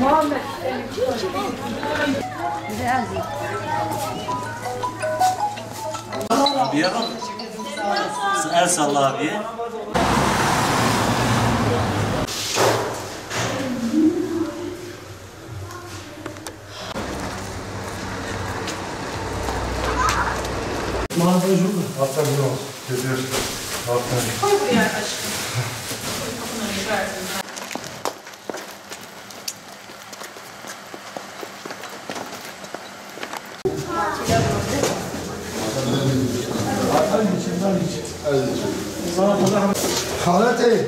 Muhammed. Abiye bak. El salla abiye. Mağazacı mı? Hatta bir olsun. Geziyor. Koy buraya aşkım. Kapını verdim. خالتي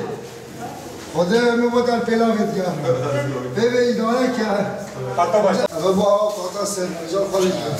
خدا می بودن پیلافت کرد به ایدانه کرد اما با آقا قطع سر نجات خالی کرد